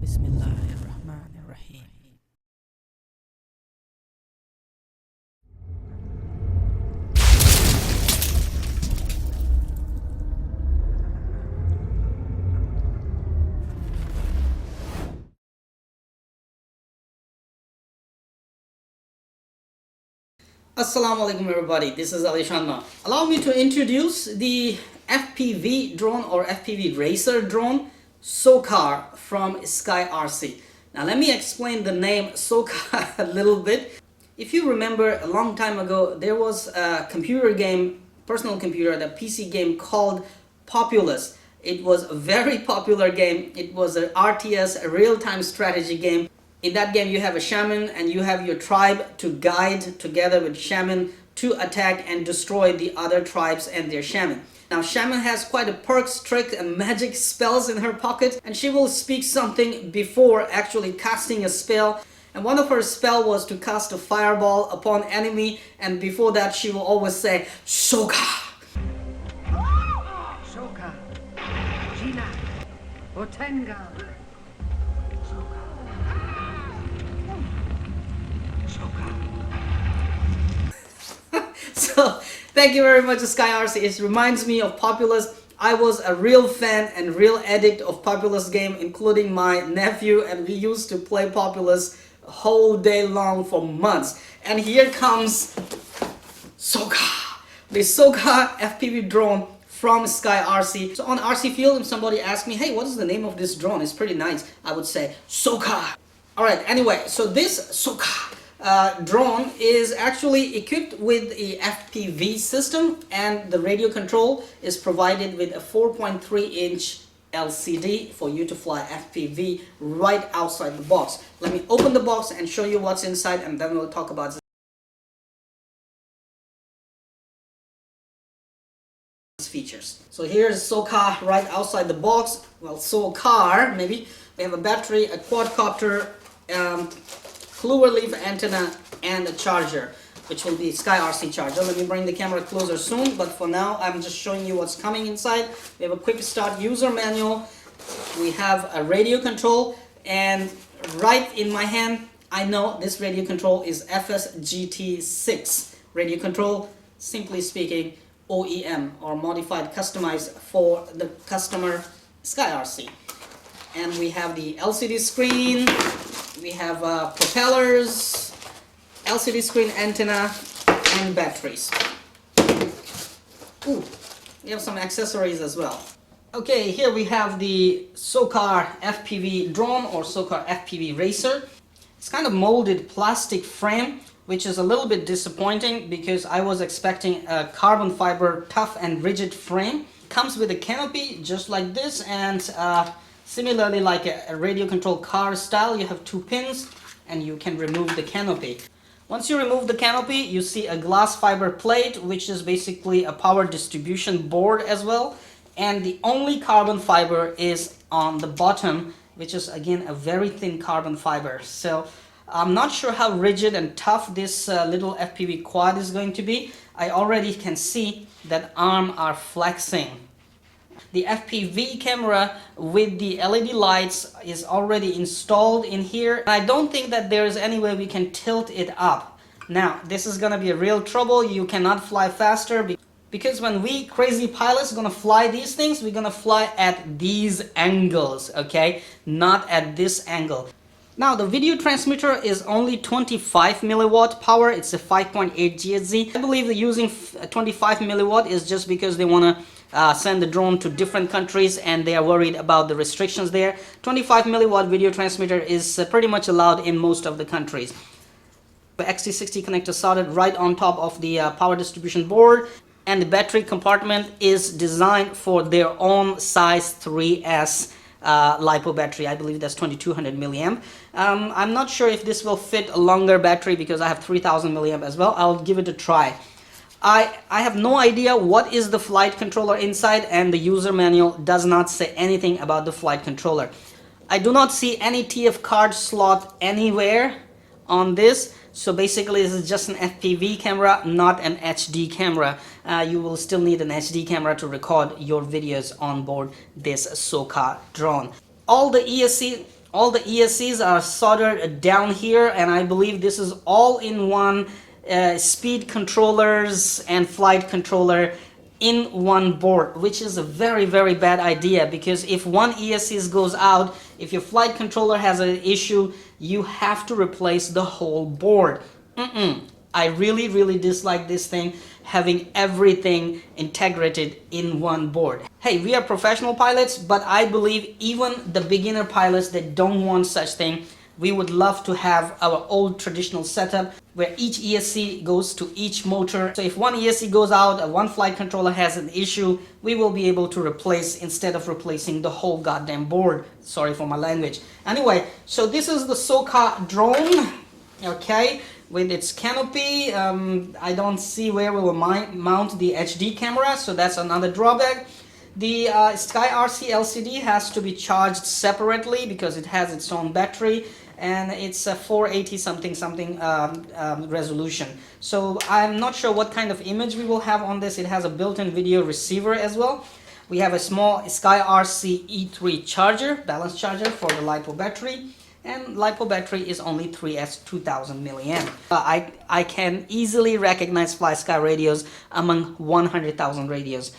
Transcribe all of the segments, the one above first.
Bismillahirrahmanirrahim. Assalamu alaikum everybody, this is AliShanMao. Allow me to introduce the FPV drone or FPV racer drone Sokar from SkyRC. Now let me explain the name Sokar a little bit. If you remember, a long time ago there was a computer game, personal computer, the PC game called Populous. It was a very popular game. It was an RTS, a real-time strategy game. In that game you have a shaman and you have your tribe to guide together with shaman to attack and destroy the other tribes and their shaman. Now shaman has quite a perks, trick and magic spells in her pocket, and she will speak something before actually casting a spell. And one of her spell was to cast a fireball upon enemy, and before that she will always say Sokar. Sokar, Gina, Botenga. So thank you very much SkyRC. It reminds me of Populous. I was a real fan and real addict of Populous game, including my nephew, and we used to play Populous whole day long for months. And here comes Sokar, the Sokar FPV drone from SkyRC. So on RC Field, if somebody asks me, hey, what is the name of this drone? It's pretty nice. I would say Sokar. Alright, anyway, so this Sokar drone is actually equipped with a FPV system, and the radio control is provided with a 4.3-inch LCD for you to fly FPV right outside the box. Let me open the box and show you what's inside, and then we'll talk about features. So here's Sokar right outside the box. Well, Sokar, maybe. We have a battery, a quadcopter, clover leaf antenna, and a charger, which will be SkyRC charger. Let me bring the camera closer soon, but for now I'm just showing you what's coming inside. We have a quick start user manual, we have a radio control, and right in my hand I know this radio control is FSGT6 radio control, simply speaking OEM or modified, customized for the customer SkyRC. And we have the LCD screen, we have propellers, LCD screen antenna, and batteries. Ooh, we have some accessories as well. Okay, here we have the Sokar FPV drone or Sokar FPV racer. It's kind of molded plastic frame, which is a little bit disappointing because I was expecting a carbon fiber tough and rigid frame. Comes with a canopy just like this, and similarly like a radio control car style, you have two pins and you can remove the canopy. Once you remove the canopy, you see a glass fiber plate, which is basically a power distribution board as well. And the only carbon fiber is on the bottom, which is again a very thin carbon fiber. So I'm not sure how rigid and tough this little FPV quad is going to be. I already can see that arms are flexing. The FPV camera with the LED lights is already installed in here. I don't think that there is any way we can tilt it up. Now, this is gonna be a real trouble. You cannot fly faster because when we crazy pilots gonna fly these things, we're gonna fly at these angles, okay? Not at this angle. Now the video transmitter is only 25 milliwatt power. It's a 5.8 GHz. I believe that using 25 milliwatt is just because they want to send the drone to different countries and they are worried about the restrictions there. 25 milliwatt video transmitter is pretty much allowed in most of the countries. The XT60 connector soldered right on top of the power distribution board, and the battery compartment is designed for their own size 3S LiPo battery. I believe that's 2200 milliamp. I'm not sure if this will fit a longer battery because I have 3000 milliamp as well. I'll give it a try. I have no idea what is the flight controller inside, and the user manual does not say anything about the flight controller. I do not see any TF card slot anywhere on this. So basically this is just an FPV camera, not an HD camera. You will still need an HD camera to record your videos on board this Sokar drone. All the ESC all the ESCs are soldered down here, and I believe this is all in one speed controllers and flight controller in one board, which is a very, very bad idea, because if one ESC goes out, if your flight controller has an issue, you have to replace the whole board. I really, really dislike this thing, having everything integrated in one board. Hey, we are professional pilots, but I believe even the beginner pilots that don't want such thing, we would love to have our old traditional setup where each ESC goes to each motor. So if one ESC goes out, one flight controller has an issue, we will be able to replace instead of replacing the whole goddamn board. Sorry for my language. Anyway, so this is the Sokar drone, okay, with its canopy. I don't see where we will mount the HD camera, so that's another drawback. The SkyRC LCD has to be charged separately because it has its own battery, and it's a 480 something resolution. So I'm not sure what kind of image we will have on this. It has a built-in video receiver as well. We have a small SkyRC E3 charger, balance charger for the LiPo battery, and LiPo battery is only 3S 2000 milliamp. I can easily recognize FlySky radios among 100,000 radios.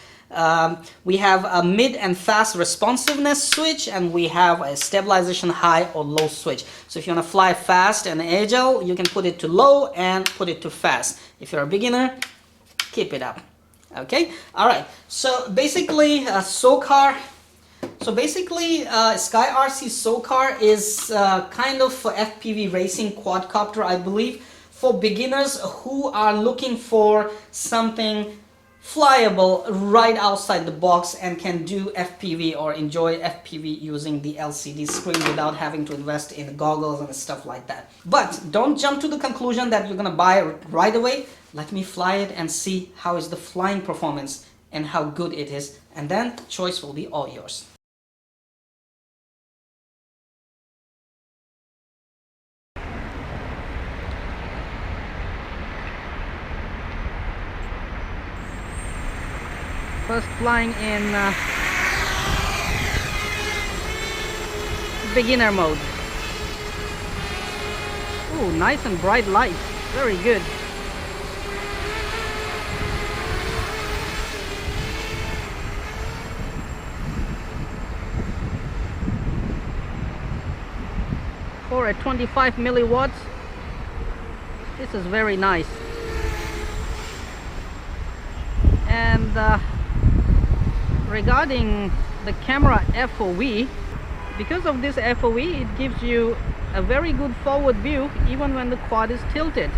We have a mid and fast responsiveness switch, and we have a stabilization high or low switch. So if you want to fly fast and agile, you can put it to low and put it to fast. If you're a beginner, keep it up. Okay, all right. So basically, SkyRC Sokar is kind of for FPV racing quadcopter, I believe, for beginners who are looking for something flyable right outside the box and can do FPV or enjoy FPV using the LCD screen without having to invest in goggles and stuff like that. But don't jump to the conclusion that you're gonna buy it right away. Let me fly it and see how is the flying performance and how good it is, and then choice will be all yours. First flying in beginner mode. Ooh, nice and bright light. Very good. For a 25 milliwatts, this is very nice. And regarding the camera FOV, because of this FOV, it gives you a very good forward view even when the quad is tilted.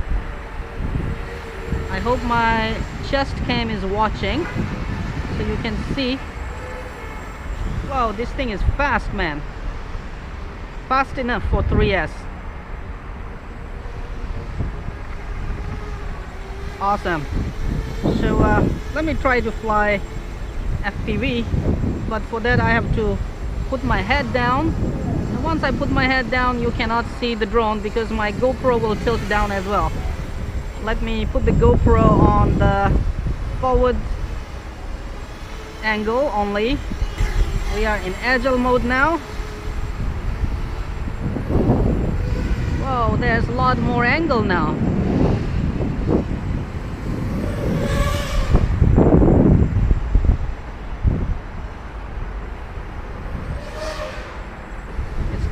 I hope my chest cam is watching so you can see. Wow, this thing is fast, man. Fast enough for 3S. Awesome. So let me try to fly FPV, but for that I have to put my head down, and once I put my head down you cannot see the drone because my GoPro will tilt down as well. Let me put the GoPro on the forward angle only. We are in agile mode now. Whoa, there's a lot more angle now.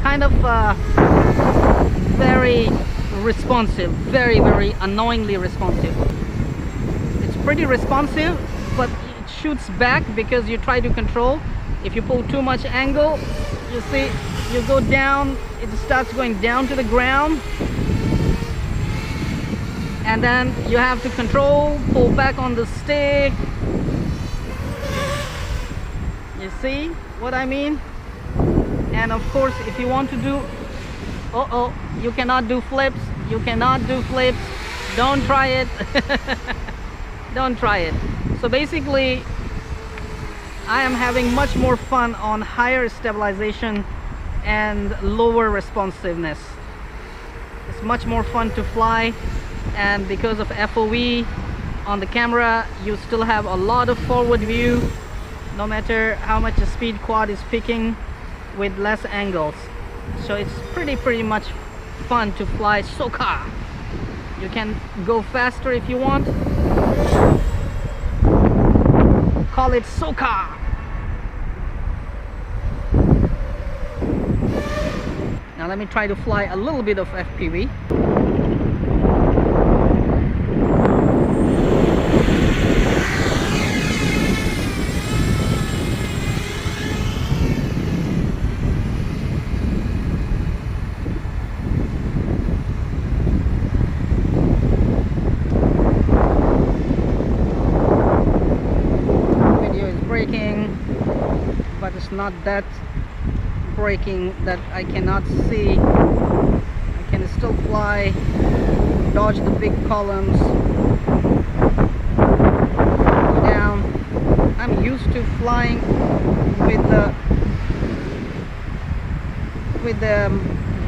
Kind of very responsive, very annoyingly responsive. It's pretty responsive, but it shoots back because you try to control. If you pull too much angle, you see, you go down, it starts going down to the ground, and then you have to control, pull back on the stick. You see what I mean? And of course, if you want to do, you cannot do flips. You cannot do flips. Don't try it. Don't try it. So basically, I am having much more fun on higher stabilization and lower responsiveness. It's much more fun to fly, and because of FOV on the camera, you still have a lot of forward view, no matter how much the speed quad is picking with less angles. So it's pretty much fun to fly Sokar. You can go faster if you want. Call it Sokar. Now let me try to fly a little bit of FPV. Video is braking, but it's not that braking that I cannot see. I can still fly, dodge the big columns, go down. I'm used to flying with the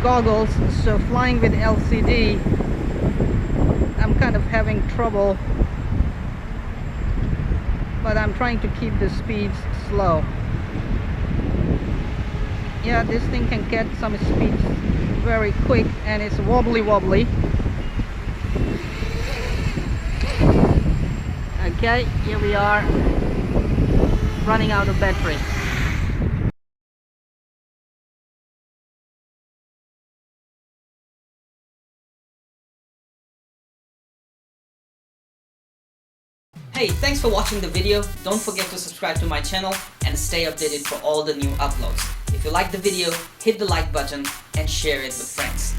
goggles, so flying with LCD I'm kind of having trouble, but I'm trying to keep the speeds slow. Yeah, this thing can get some speeds very quick, and it's wobbly. Okay, here we are, running out of battery. Hey, thanks for watching the video. Don't forget to subscribe to my channel and stay updated for all the new uploads. If you like the video, hit the like button and share it with friends.